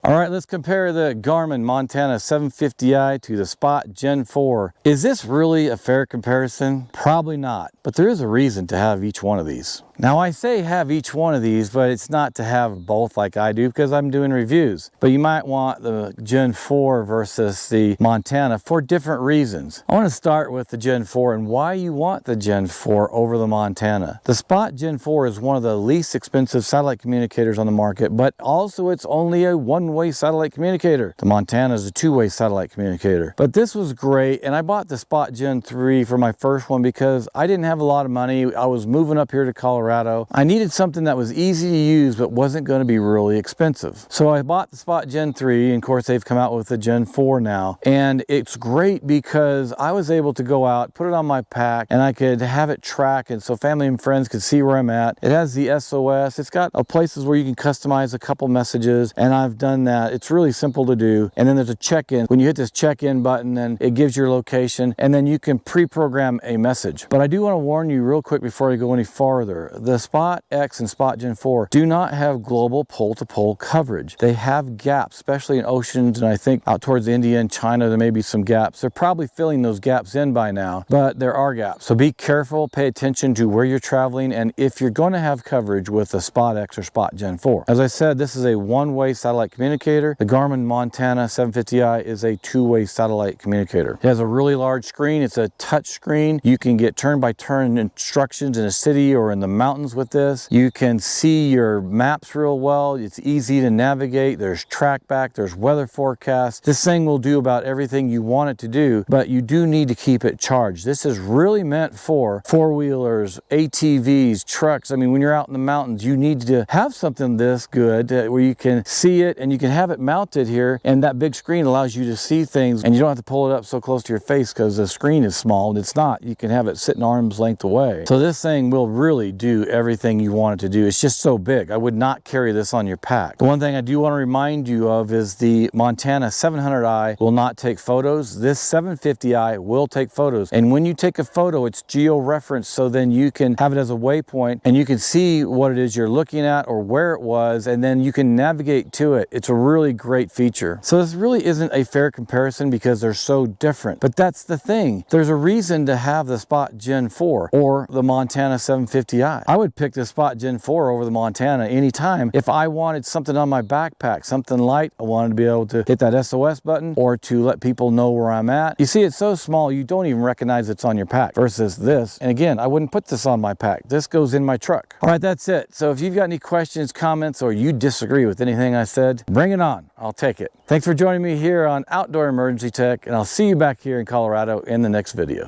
All right, let's compare the Garmin Montana 750i to the Spot Gen 4. Is this really a fair comparison? Probably not, but there is a reason to have each one of these. Now I say have each one of these, but it's not to have both like I do because I'm doing reviews. But you might want the Gen 4 versus the Montana for different reasons. I want to start with the Gen 4 and why you want the Gen 4 over the Montana. The Spot Gen 4 is one of the least expensive satellite communicators on the market, but also it's only a one-way satellite communicator. The Montana is a two-way satellite communicator. But this was great, and I bought the Spot Gen 3 for my first one because I didn't have a lot of money. I was moving up here to Colorado. I needed something that was easy to use but wasn't going to be really expensive. So I bought the Spot Gen 3, and of course they've come out with the Gen 4 now. And it's great because I was able to go out, put it on my pack, and I could have it track, and so family and friends could see where I'm at. It has the SOS. It's got places where you can customize a couple messages, and I've done that. It's really simple to do. And then there's a check-in. When you hit this check-in button, then it gives your location, and then you can pre-program a message. But I do want to warn you real quick before I go any farther. The Spot X and Spot Gen 4 do not have global pole-to-pole coverage. They have gaps, especially in oceans, and I think out towards India and China there may be some gaps. They're probably filling those gaps in by now, but there are gaps. So be careful, pay attention to where you're traveling, and if you're going to have coverage with the Spot X or Spot Gen 4. As I said, this is a one-way satellite communicator. The Garmin Montana 750i is a two-way satellite communicator. It has a really large screen. It's a touch screen. You can get turn-by-turn instructions in a city or in the mountains with this. You can see your maps real well. It's easy to navigate. There's track back, there's weather forecast. This thing will do about everything you want it to do, but you do need to keep it charged. This is really meant for four-wheelers, ATVs, trucks. I mean, when you're out in the mountains, you need to have something this good where you can see it, and you can have it mounted here, and that big screen allows you to see things, and you don't have to pull it up so close to your face because the screen is small, and it's not. You can have it sitting arm's length away. So this thing will really do everything you want it to do. It's just so big. I would not carry this on your pack. The one thing I do want to remind you of is the Montana 700i will not take photos. This 750i will take photos, and when you take a photo, it's geo-referenced, so then you can have it as a waypoint and you can see what it is you're looking at or where it was, and then you can navigate to it. It's a really great feature. So this really isn't a fair comparison because they're so different, but that's the thing. There's a reason to have the Spot Gen 4 or the Montana 750i. I would pick the Spot Gen 4 over the Montana anytime if I wanted something on my backpack, something light. I wanted to be able to hit that SOS button or to let people know where I'm at. You see, it's so small you don't even recognize it's on your pack versus this. And again, I wouldn't put this on my pack. This goes in my truck. All right, that's it. So if you've got any questions, comments, or you disagree with anything I said, bring it on. I'll take it. Thanks for joining me here on Outdoor Emergency Tech, and I'll see you back here in Colorado in the next video.